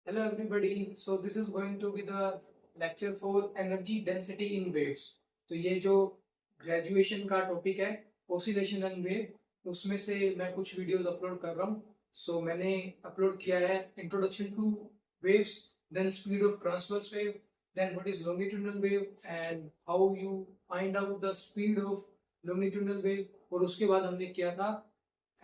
Hello everybody. So this is going to be the lecture for energy density in waves. तो ये जो graduation का topic है oscillation and wave उसमें से मैं कुछ वीडियोस अपलोड कर रहा हूँ. सो मैंने अपलोड किया है introduction to waves, then speed of transverse wave, then what is longitudinal wave and how you find out the speed of longitudinal wave. और उसके बाद हमने किया था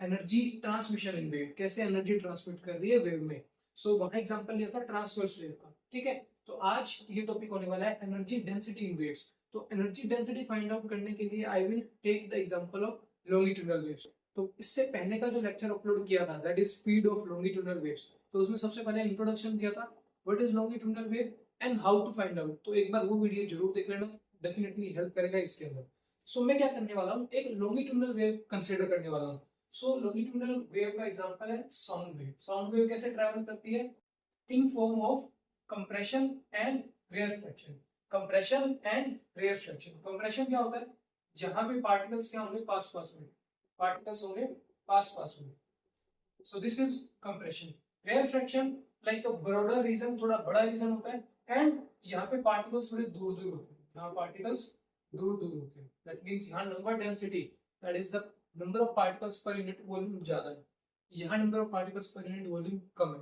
एनर्जी ट्रांसमिशन इन वेव, कैसे एनर्जी ट्रांसमिट कर रही है वेव में. सो वहां एग्जांपल लिया था ट्रांसवर्स वेव का. ठीक है, तो आज ये टॉपिक होने वाला है एनर्जी डेंसिटी इन वेव्स. तो एनर्जी डेंसिटी फाइंड आउट करने के लिए I will take the example of longitudinal waves. तो इससे पहले का जो लेक्चर अपलोड किया था that is speed of longitudinal waves, तो उसमें सबसे पहले इंट्रोडक्शन दिया था what is longitudinal wave and how to find out. तो एक बार वो वीडियो जरूर देख लेना, डेफिनेटली हेल्प करेगा इसके अंदर. सो मैं क्या करने वाला हूँ, एक लॉन्गिट्यूडनल वेव कंसीडर करने वाला हूँ. सो लॉन्गिट्यूडनल वेव का एग्जांपल है साउंड वेव. साउंड वेव कैसे ट्रैवल करती है? In form of compression and rarefaction. Compression and rarefaction. Compression क्या होता है? जहां पे पार्टिकल्स क्या होंगे, पास पास में पार्टिकल्स होंगे, पास पास में. So this is compression. Rarefaction like a broader region, थोड़ा बड़ा रीजन होता है. एंड यहाँ पे पार्टिकल्स थोड़े दूर दूर होते हैं, यहाँ पार्टिकल्स दूर दूर होते हैं. दैट मींस यहाँ number density, that is the number of particles per unit volume ज्यादा है, यहाँ number of particles per unit volume कम है.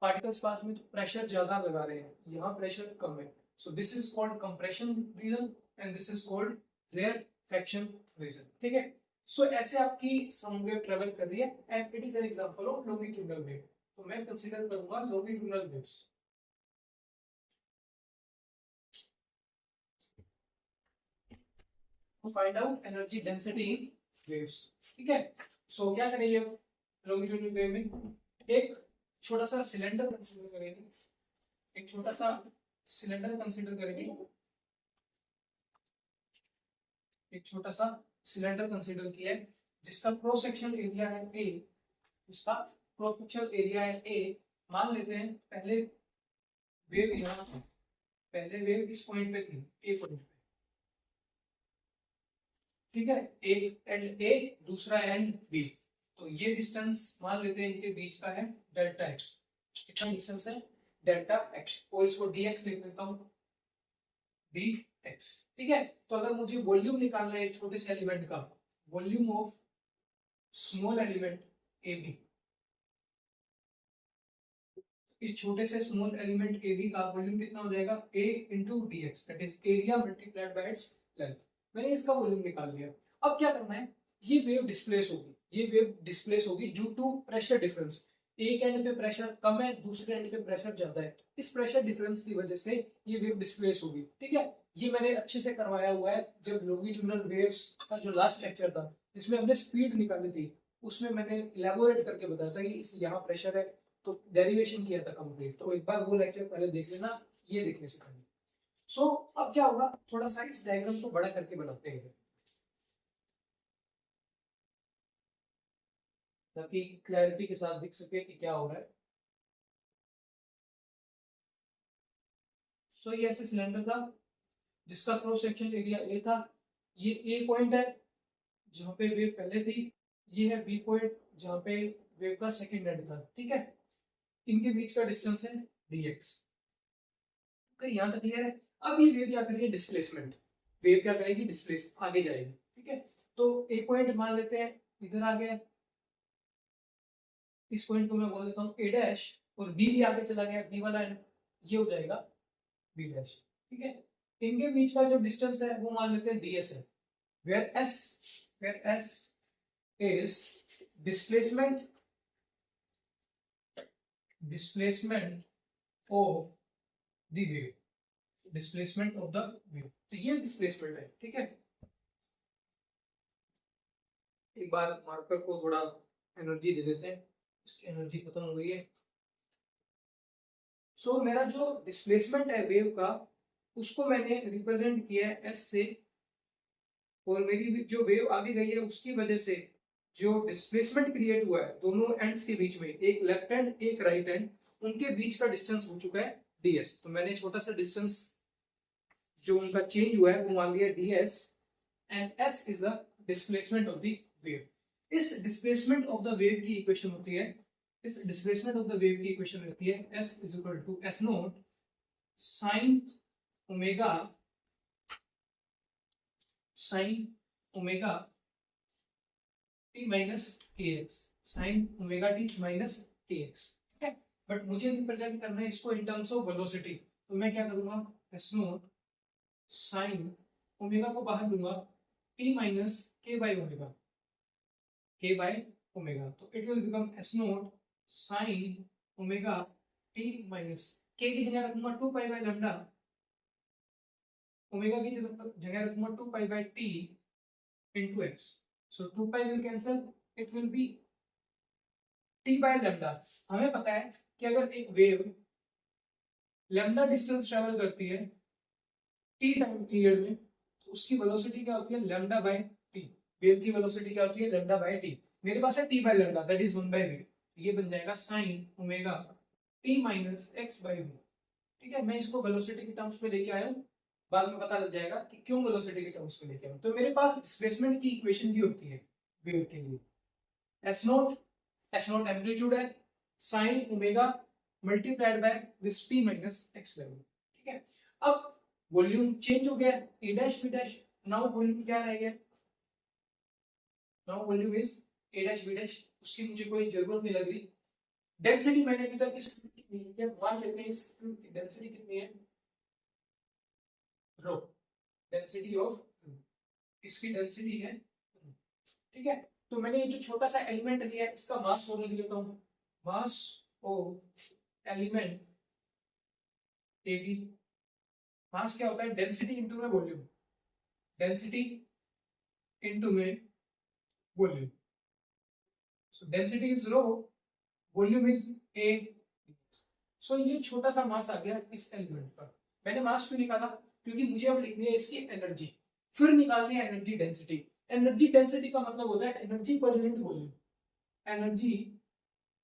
पार्टिकल्स पास में तो प्रेशर ज्यादा लगा रहे हैं, यहाँ प्रेशर कम है. So this is called compression region and this is called rarefaction region. ठीक है, सो ऐसे आपकी साउंड वेव ट्रेवल कर रही है and it is an example of longitudinal wave. तो मैं कंसीडर करूंगा longitudinal waves. to find out energy density in waves. ठीक है, सो क्या करेंगे लॉन्गिट्यूडनल वेव में? एक छोटा सा सिलेंडर कंसीडर करेंगे, एक छोटा सा सिलेंडर कंसीडर करेंगे, एक छोटा सा सिलेंडर कंसीडर किया है जिसका क्रॉस सेक्शनल एरिया है ए, जिसका क्रॉस सेक्शनल एरिया है ए. मान लेते हैं पहले वेव यहाँ, पहले वेव इस पॉइंट पे थी, ए पॉइंट पे. ठीक है, एक एंड ए, दूसरा एंड बी. तो ये डिस्टेंस मान लेते हैं इनके बीच का है डेल्टा एक्स. कितना डिस्टेंस है? Delta x. और इसको dx लिख देता हूं, dx. ठीक है, तो अगर मुझे वॉल्यूम निकालना है छोटे से एलिमेंट का, volume of small element A B, इस छोटे से स्मॉल एलिमेंट ए बी का वॉल्यूम कितना हो जाएगा? a into D X, that is area multiplied by its length. मैंने इसका वॉल्यूम निकाल लिया. अब क्या करना है, ये वेव डिस्प्लेस होगी, ये वेव डिस्प्लेस होगी ड्यू टू प्रेशर डिफरेंस. एक एंड पे प्रेशर कम है, दूसरे एंड पे प्रेशर ज्यादा है. इस प्रेशर डिफरेंस की वजह से ये वेव डिस्प्लेस होगी. ठीक है, ये मैंने अच्छे से करवाया हुआ है जब लॉन्गिट्यूडनल वेव्स का जो लास्ट लेक्चर था जिसमें हमने स्पीड निकाली थी, उसमें मैंने इलेबोरेट करके बताया था कि इस यहाँ प्रेशर है, तो डेरिवेशन किया था कंप्लीट. तो एक बार वो लेक्चर पहले देख लेना, ये देखने से पहले. सो अब क्या होगा, थोड़ा सा इस डायग्राम को बड़ा करके बनाते हैं ताकि क्लैरिटी के साथ दिख सके कि क्या हो रहा है. सो ये ऐसे सिलेंडर था जिसका क्रॉस सेक्शन एरिया ए था. ये ए पॉइंट है जहाँ पे वेव पहले थी, ये है बी पॉइंट जहाँ पे वेव का सेकंड एंड था. ठीक है, इनके बीच का डिस्टेंस है dx. ओके, यहाँ तक क्लियर है. अब ये वेव क्या करेगी? डिस्प्लेसमेंट. वेव क्या करेगी? डिस्प्लेस, आगे जाएगी. ठीक है, तो एक पॉइंट मान लेते हैं इधर आ गया, इस पॉइंट को मैं बोल देता हूँ ए डैश, और बी भी आगे चला गया, बी वाला एंड ये हो जाएगा बी डैश. ठीक है, इनके बीच का जो डिस्टेंस है वो मान लेते हैं ds है, where s is displacement of the wave, displacement of the wave. तो ये डिस्प्लेसमेंट है. ठीक है, एक बार मार्कर को थोड़ा एनर्जी दे देते हैं, इसकी एनर्जी खत्म हो गई है. सो मेरा जो डिस्प्लेसमेंट है वेव का उसको मैंने रिप्रेजेंट किया है एस से, और मेरी जो वेव आगे गई है उसकी वजह से जो डिस्प्लेसमेंट क्रिएट हुआ है दोनों एंड्स के बीच में, एक लेफ्ट हैंड एक राइट हैंड, उनके बीच का डिस्टेंस हो चुका है ds. तो मैंने छोटा सा डिस्टेंस जो उनका चेंज हुआ है वो मान लिया ds and s is the displacement of the wave. इस डिस्प्लेसमेंट ऑफ द वेव की इक्वेशन होती है इस डिस्प्लेसमेंट ऑफ द वेव की इक्वेशन रहती है s is equal to s naught sine omega T minus K X, sine omega T minus K X, ठीक है। बट मुझे रिप्रेजेंट करना है इसको इन टर्म्स ऑफ वेलोसिटी, तो मैं क्या करूंगा, एस नोट साइन ओमेगा को बाहर लूंगा, टी माइनस के बाई ओमेगा, के बाई ओमेगा, तो it will become S note sign omega T minus के की जगह रखूंगा 2 पाई बाई लैम्डा, ओमेगा की जगह रखूंगा 2 pi by T into x. So 2 pi will cancel. It will be t by lambda. हमें पता है कि अगर एक वेव लैम्डा डिस्टेंस ट्रेवल करती है t टाइम पीरियड में, तो उसकी वेलोसिटी क्या होती है, लैम्डा बाय t। वेव की वेलोसिटी क्या होती है, लैम्डा बाय t। मेरे पास है t by lambda, that is 1 by v। ये बन जाएगा sin omega t minus x by v, ठीक है। मैं इसको वेलोसिटी के टर्म्स में लेके आया हूँ, बाद में पता लग जाएगा कि क्यों वेलोसिटी के टर्म्स में लेके आऊं। तो मेरे पास डिस्प्लेसमेंट की इक्वेशन भी होती है वेव के लिए, एस नोट एम्पलीट्यूड है, sine omega multiplied by this T minus X value, ठीक है। अब वॉल्यूम चेंज हो गया, A dash B dash, now volume क्या रह गया, now volume is A dash B dash, उसकी मुझे कोई जरूरत नहीं लग रही। डेंसिटी मैंने अभी तक इस मान लेते हैं, इस डेंसिटी कितनी है, रो, डेंसिटी ऑफ, इसकी डेंसिटी है, ठीक है। तो मैंने ये जो छोटा सा एलिमेंट लिया है, इसका मास फॉर्मूला लिख लेता हूं, mass of element AB। Mass क्या होता है, डेंसिटी इनटू में वॉल्यूम, डेंसिटी इनटू में volume. So density is rho, volume is A। So ये छोटा सा मास आ गया इस एलिमेंट पर। मैंने मास क्यों निकाला, क्योंकि मुझे अब लिखनी है इसकी एनर्जी, फिर निकालनी है एनर्जी डेंसिटी। एनर्जी डेंसिटी का मतलब होता है एनर्जी पर यूनिट वॉल्यूम, एनर्जी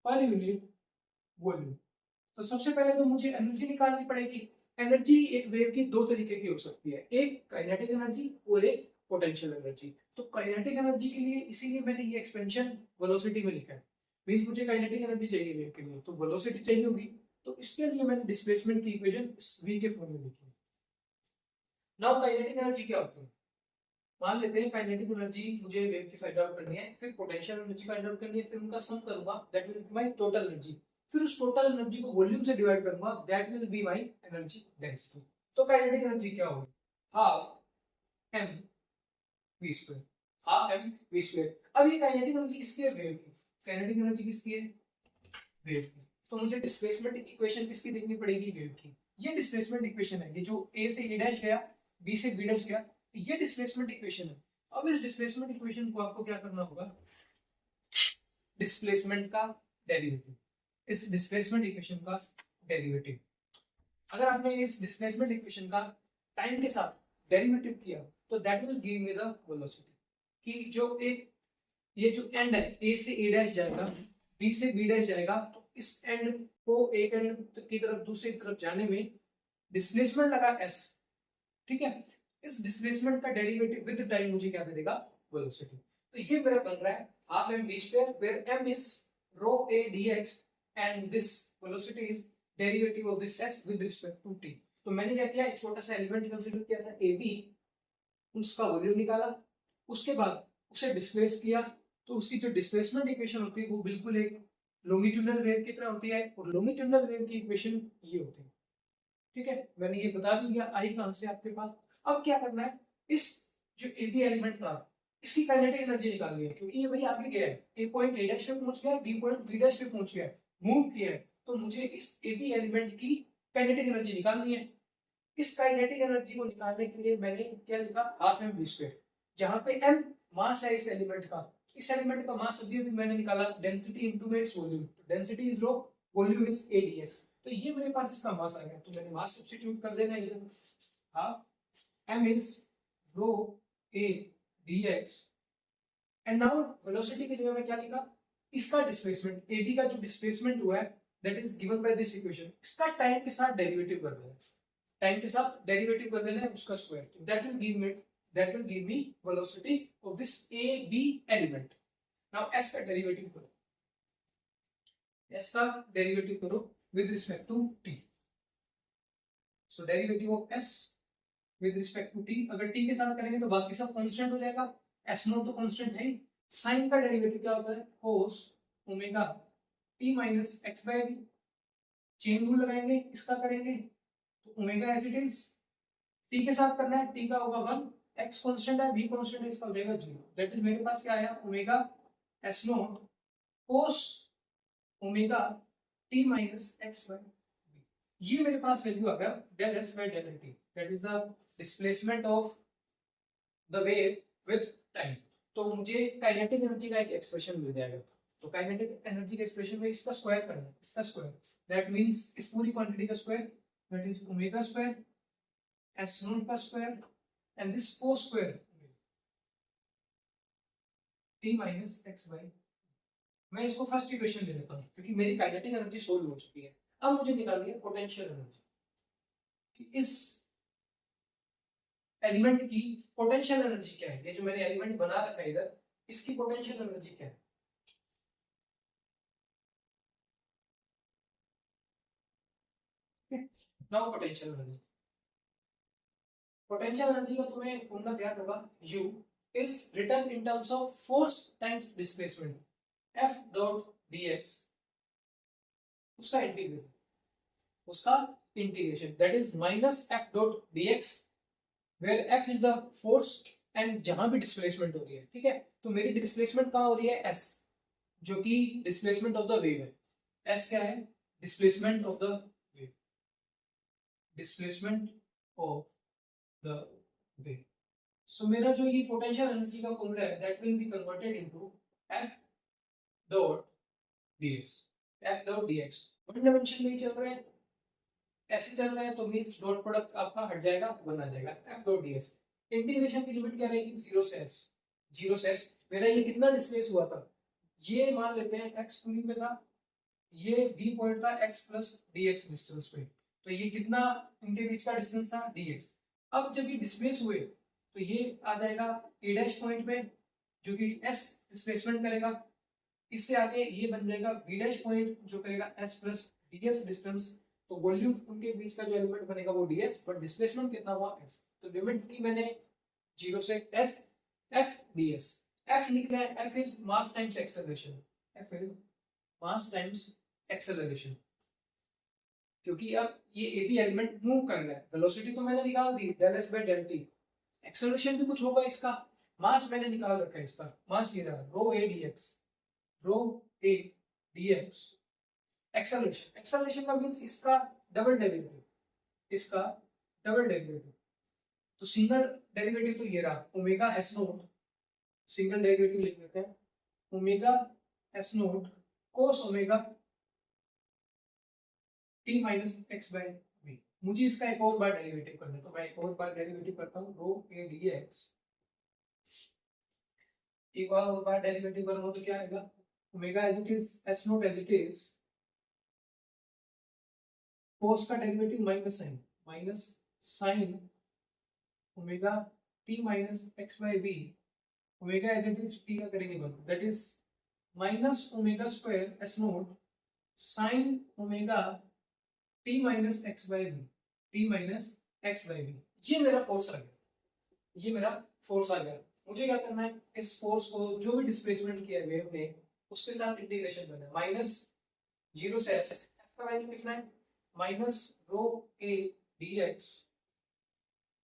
पर यूनिट वॉल्यूम। तो सबसे पहले तो मुझे एनर्जी निकालनी पड़ेगी। एनर्जी एक वेव की दो तरीके की हो सकती है, एक काइनेटिक एनर्जी और एक पोटेंशियल एनर्जी। तो काइनेटिक एनर्जी के लिए इसीलिए मैंने ये एक्सपेंशन वेलोसिटी में लिखा है, मींस मुझे काइनेटिक एनर्जी चाहिए वेव के लिए, तो वेलोसिटी चाहिए होगी, तो इसके लिए मैंने डिस्प्लेसमेंट की इक्वेशन v के फॉर्म में लिखी है। नाउ काइनेटिक एनर्जी क्या होती है, मान लेते हैं काइनेटिक एनर्जी मुझे वेव की फाइंड आउट करनी है, फिर पोटेंशियल एनर्जी फाइंड आउट करनी है, फिर उनका सम करूंगा, that will be my total energy. फिर उस टोटल एनर्जी को वॉल्यूम से डिवाइड करूंगा, that will be my energy density. तो काइनेटिक एनर्जी क्या होगी, half M V square, half M V square. अब ये काइनेटिक एनर्जी किसकी है, वेव की। काइनेटिक एनर्जी किसकी है, वेव की। तो मुझे डिस्प्लेसमेंट इक्वेशन किसकी देखनी पड़ेगी, वेव की। ये डिस्प्लेसमेंट इक्वेशन है, ये जो ए से ए डैश गया, बी से बी डैश गया, ये डिस्प्लेसमेंट इक्वेशन है। अब इस डिस्प्लेसमेंट इक्वेशन को आपको क्या करना होगा, डिस्प्लेसमेंट का डेरिवेटिव, इस डिस्प्लेसमेंट इक्वेशन का डेरिवेटिव। अगर आपने इस डिस्प्लेसमेंट इक्वेशन का टाइम के साथ डेरिवेटिव किया, तो that will give me the velocity, कि जो एक ये जो एंड है, ए से ए डैश जाएगा, बी से बी डैश जाएगा, तो इस एंड को एक एंड की तरफ दूसरी तरफ जाने में डिस्प्लेसमेंट लगा s, ठीक है। इस डिस्प्लेसमेंट का डेरिवेटिव विद टाइम मुझे क्या दे देगा, वेलोसिटी। तो ये मेरा बन रहा है half M V square, where m is rho a dx and this velocity is derivative of this s with respect to t। तो मैंने क्या किया, एक छोटा सा एलिमेंट कंसीडर किया था AB, उसका वॉल्यूम निकाला, उसके बाद उसे डिस्प्लेस किया, तो उसकी जो डिस्प्लेसमेंट इक्वेशन होती है वो बिल्कुल एक लॉन्गिट्यूडनल वेव की तरह होती है, और लॉन्गिट्यूडनल वेव की इक्वेशन ये होती है, ठीक है। मैंने ये बता भी दिया, आई कहां से आपके पास। अब क्या करना है, इस जो AB एलिमेंट था, इसकी काइनेटिक एनर्जी निकालनी है, क्योंकि ये भाई आगे गया है, ए पॉइंट ए डैश पे पहुंच गया, बी पॉइंट बी डैश पे पहुंच गया, मूव किया है, तो मुझे इस AB एलिमेंट की काइनेटिक एनर्जी निकालनी है। इस काइनेटिक एनर्जी को निकालने के लिए मैंने क्या लिखा, हाफ एम वी स्क्वायर, जहां पे m मास है इस एलिमेंट का। इस एलिमेंट का मास अभी मैंने निकाला, डेंसिटी इनटू में its volume, density is rho, volume is a dx। तो ये मेरे पास इसका मास आ गया, तो मैंने मास सब्स्टिट्यूट कर देना है, half m is rho a dx, and now velocity की जगह में क्या लिखा, इसका डिस्प्लेसमेंट, AB का जो डिस्प्लेसमेंट हुआ है that is given by this equation, इसका टाइम के साथ डेरिवेटिव कर देना है, टाइम के साथ डेरिवेटिव कर देना है उसका स्क्वायर, तो that will give me velocity of this AB element. Now s का डेरिवेटिव करो, s का डेरिवेटिव करो with respect to t। So derivative of s with respect to t, अगर t के साथ करेंगे तो बाकी सब कांस्टेंट हो जाएगा, s नॉट तो कांस्टेंट है ही। साइन का डेरिवेटिव क्या होता है, cos omega t minus x by v। Chain rule लगाएंगे, इसका करेंगे तो omega as it is, t के साथ करना है, t का होगा 1, x कांस्टेंट है, v कांस्टेंट है, इसका हो जाएगा 0। दैट इज मेरे पास क्या आया, omega s naught cos omega t minus x by v। ये मेरे पास वैल्यू आ गया del s by del t, that is the displacement of the wave with time. तो मुझे काइनेटिक एनर्जी का एक एक्सप्रेशन मिल जाएगा। तो काइनेटिक एनर्जी के एक्सप्रेशन में इसका स्क्वायर करना है, इसका स्क्वायर, दैट मींस इस पूरी क्वांटिटी का square, that is omega square s naught का square and this cos square t minus x by. मैं इसको फर्स्ट इक्वेशन ले लेता हूँ क्योंकि मेरी काइनेटिक एनर्जी सोल्व हो चुकी है। अब मुझे निकालनी है पोटेंशियल एनर्जी कि इस एलिमेंट की पोटेंशियल एनर्जी क्या है। ये जो मैंने एलिमेंट बना रखा है इधर, इसकी पोटेंशियल एनर्जी क्या है। Now potential energy, potential energy का तुम्हें फॉर्मूला ध्यान होगा, U is written in terms of force times displacement, F dot dx, उसका इंटीग्रेशन, उसका integration that is minus F dot dx where F is the force and जहां भी displacement हो रही है, ठीक है। तो मेरी डिस्प्लेसमेंट कहां हो रही है, S, जो कि डिस्प्लेसमेंट ऑफ द वेव है। S क्या है, displacement of the wave, displacement of the wave. So मेरा जो ये पोटेंशियल एनर्जी का फॉर्मूला है that will be converted into F dot ds, F dot dx। One dimension में ही चल रहे हैं, ऐसे चल रहे हैं तो मींस डॉट प्रोडक्ट आपका हट जाएगा, वन आ जाएगा, F डॉट ds। इंटीग्रेशन की लिमिट क्या रहेगी, 0 से s, 0 से s। मेरा ये कितना डिस्प्लेस हुआ था, ये मान लेते हैं x दूरी पे था, ये b पॉइंट था x प्लस dx डिस्टेंस पे, तो ये कितना इनके बीच का डिस्टेंस था, dx। अब जब ये डिस्प्लेस हुए तो ये आ जाएगा a डैश पॉइंट पे जो कि s डिस्प्लेसमेंट करेगा, इससे आगे ये बन जाएगा b डैश पॉइंट जो करेगा s प्लस ds डिस्टेंस। तो वॉल्यूम उनके बीच का जो एलिमेंट बनेगा वो ds, बट डिस्प्लेसमेंट कितना हुआ s। तो लिमिट की मैंने 0 से s, f ds। f लिख रहे हैं, f is mass times acceleration, f is mass times acceleration, क्योंकि अब ये ए बी एलिमेंट मूव कर रहा है। वेलोसिटी तो मैंने निकाल दी del s by del t, acceleration भी कुछ होगा इसका, मास मैंने निकाल रखा है इसका, मास ये रहा rho a dx, rho a dx। Acceleration, acceleration का मींस इसका डबल डेरिवेटिव, इसका डबल डेरिवेटिव। तो सिंगल डेरिवेटिव तो ये रहा omega s naught, single derivative लिख लेते हैं, omega s naught cos omega t minus x by v। मुझे इसका एक और बार डेरिवेटिव करना है, तो मैं एक और बार डेरिवेटिव करता हूँ, रो a dx। एक बार डेरिवेटिव करूंगा तो क्या आएगा, omega as it is, s naught as it is, cos का derivative minus sine omega t minus x by v, omega as it is t का करेंगे बंद, that is minus omega square s naught sine omega t minus x by v, t minus x by v। ये मेरा force आ गया, ये मेरा force आ गया। मुझे क्या करना है, इस फोर्स को जो भी डिस्प्लेसमेंट किया है वेव ने उसके साथ इंटीग्रेशन करना है, माइनस 0 से s, f का वैल्यू लिखना है minus rho a dx,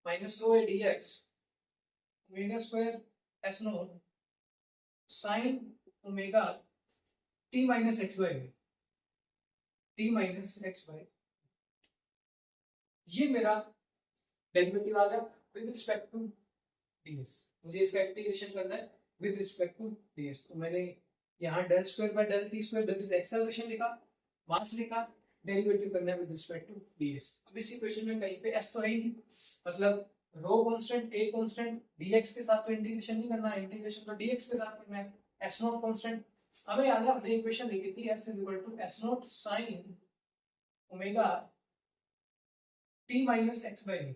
minus rho a dx omega square s naught sine omega t minus x by v, t minus x by. ये मेरा डेरिवेटिव आ गया विद रिस्पेक्ट टू ds। मुझे इसका integration करना है विद रिस्पेक्ट टू ds। तो मैंने यहाँ del square by del t square that is acceleration लिखा, मास लिखा, डेरिवेटिव करना है विद रिस्पेक्ट टू ds। अब इस इक्वेशन में कहीं पे s तो है ही नहीं, मतलब रो कांस्टेंट a कांस्टेंट, dx के साथ तो इंटीग्रेशन नहीं करना है, इंटीग्रेशन तो dx के साथ करना है, s नॉट कांस्टेंट। हमें याद है हमने इक्वेशन लिखी थी s is equal to s naught sin omega t minus x by v।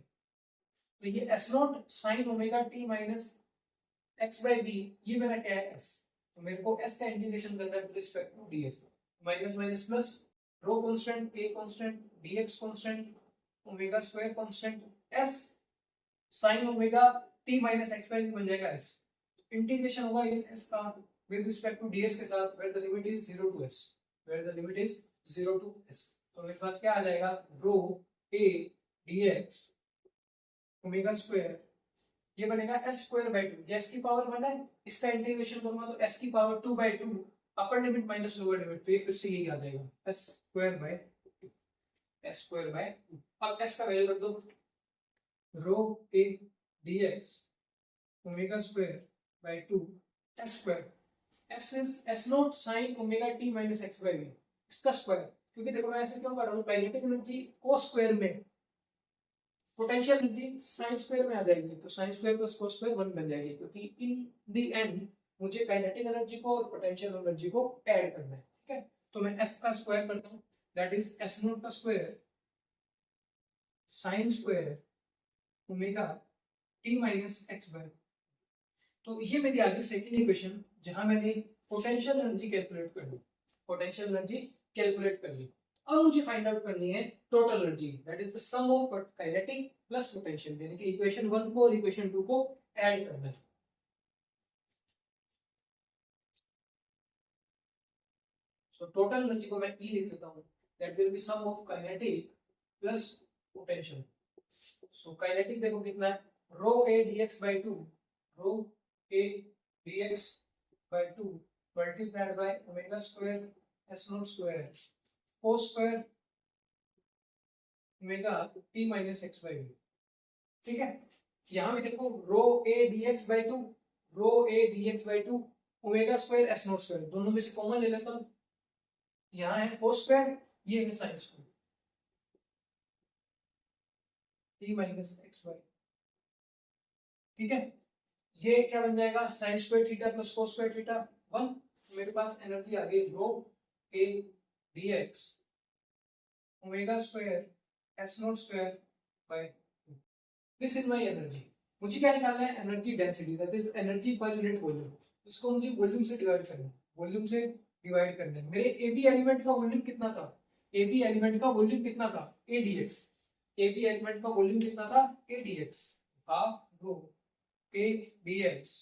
तो ये s naught sin omega t minus x by v, ये मेरा क्या है s। तो मेरे को s का इंटीग्रेशन करना है with respect to ds। Minus minus plus, rho constant, A constant, dx constant, omega square constant, s sin omega t minus x by बन जाएगा s। इंटीग्रेशन होगा इस s का विद रिस्पेक्ट टू ds के साथ, where the limit is 0 to s, where the limit is 0 to s। तो मेरे पास क्या आ जाएगा, rho a dx omega square, ये बनेगा s स्क्वायर बाय 2, ये s की पावर 1 है, इसका इंटीग्रेशन करूंगा तो s की power 2 by 2, upper limit minus lower limit, तो ये फिर से यही आ जाएगा s स्क्वायर बाय 2। अब s का वैल्यू रख दो, rho a dx omega square by 2 s square, s is s naught sin omega t minus x by v, इसका स्क्वायर, क्योंकि देखो मैं ऐसे क्यों कर रहा हूँ, काइनेटिक एनर्जी cos स्क्वायर में, पोटेंशियल एनर्जी साइन स्क्वायर में आ जाएगी, तो sine square plus cos square 1 बन जाएगी, क्योंकि इन द एंड मुझे काइनेटिक एनर्जी को और पोटेंशियल एनर्जी को ऐड करना है। ठीक है, तो मैं s का स्क्वायर करता हूँ, दैट इज s नॉट का square sine square omega t minus x by, तो ये मेरी आ गई सेकंड इक्वेशन, जहां मैंने पोटेंशियल एनर्जी कैलकुलेट कर ली, पोटेंशियल एनर्जी कैलकुलेट कर ली। अब मुझे फाइंड आउट करनी है total energy, that is the sum of kinetic plus potential, यानी कि इक्वेशन 1 को और इक्वेशन 2 को ऐड करना है। सो टोटल एनर्जी को मैं E लिख लेता हूं, that will be sum of kinetic plus potential. So kinetic देखो कितना है, rho a dx by 2, rho a dx by 2 multiplied by omega square s naught square cos square omega t minus x by v। ठीक है, यहां भी देखो rho a dx by 2, rho a dx by 2 omega square s naught square, दोनों में से common ले लेता हूं, यहां है cos स्क्वायर, ये है sin square, t minus x by, ठीक है, ये क्या बन जाएगा, sin square theta plus cos square theta 1, मेरे पास एनर्जी आ गई रो a dx omega square s not square bye, this is my energy. मुझे क्या निकालना है, energy density, that is energy पर यूनिट वॉल्यूम, इसको मुझे वॉल्यूम से डिवाइड करना है, वॉल्यूम से डिवाइड करना है। मेरे ए बी एलिमेंट का वॉल्यूम कितना था, ए बी एलिमेंट का वॉल्यूम कितना था, A D X, A B element का वॉल्यूम कितना था, A D X, half rho A D X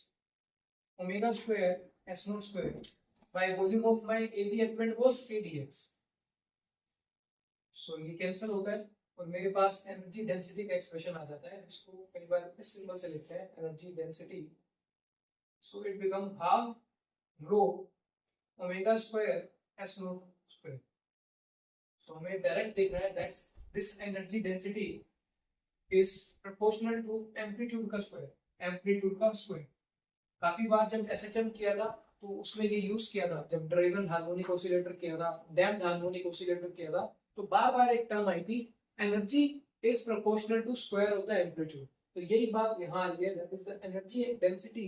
omega square S naught square by volume of my A B element was A D X. So ये cancel होता है और मेरे पास energy density का एक्सप्रेशन आ जाता है, इसको कई बार इस सिंबल से लिखते हैं energy density. So it become half rho omega square S naught square. So हमें डायरेक्ट दिख रहा है that this energy density is proportional to amplitude का स्क्वायर, एम्पलीट्यूड का स्क्वायर। काफी बार जब एसएचएम किया था तो उसमें ये यूज किया था, जब ड्राइवन हार्मोनिक ऑसिलेटर किया था, डैम्प्ड हार्मोनिक ऑसिलेटर किया था, तो बार बार एक टर्म आई थी, energy is proportional to square of the amplitude. तो यही बात यहाँ आ रही है, that is the energy density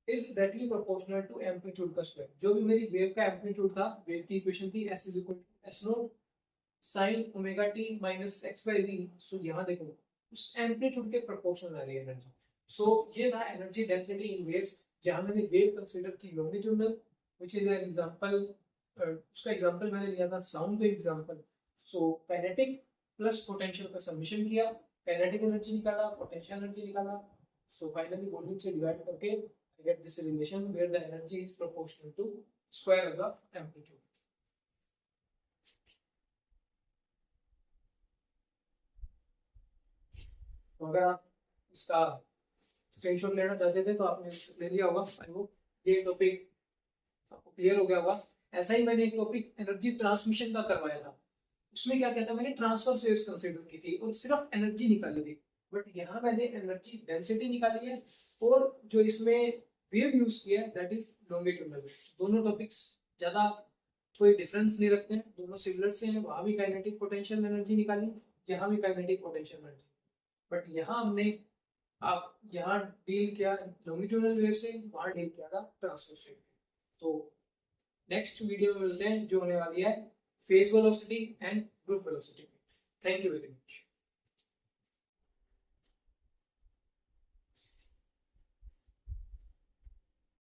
is directly proportional to amplitude का स्क्वायर। जो भी मेरी वेव का एम्पलीट्यूड था, वेव की इक्वेशन थी s is equal to s naught sin omega t minus x by v। So यहाँ देखो उस एम्पलीट्यूड के प्रोपोर्शनल आ रही है एनर्जी। सो ये था एनर्जी डेंसिटी इन वेव, जहां मैंने वेव कंसीडर की longitudinal, which is an example, उसका एग्जांपल मैंने लिया था sound wave example. So kinetic plus potential का समेशन किया, काइनेटिक एनर्जी निकाला, पोटेंशियल एनर्जी निकाला। सो फाइनली वॉल्यूम से डिवाइड करके I get this relation where the energy is proportional to square of the amplitude. तो अगर आप इसका स्क्रीनशॉट लेना चाहते थे तो आपने ले लिया होगा, आई होप ये टॉपिक आपको क्लियर हो गया होगा। ऐसा ही मैंने एक टॉपिक एनर्जी ट्रांसमिशन का करवाया था, उसमें क्या किया था, मैंने ट्रांसफर वेव्स कंसीडर की थी और सिर्फ एनर्जी निकाली थी, बट यहाँ मैंने एनर्जी डेंसिटी निकाली है और जो इसमें वेव यूज किया है दैट इज लॉन्गिट्यूडनल। दोनों टॉपिक्स ज्यादा कोई डिफरेंस नहीं रखते हैं, दोनों सिमिलर से हैं। वहां भी काइनेटिक पोटेंशियल एनर्जी निकाली, यहाँ भी काइनेटिक पोटेंशियल एनर्जी, बट यहाँ हमने आप यहाँ डील किया लॉन्गिट्यूडनल वेव से, वहां डील किया था ट्रांसवर्स वेव। तो नेक्स्ट वीडियो में मिलते हैं जो होने वाली है phase velocity and group velocity. Thank you very much.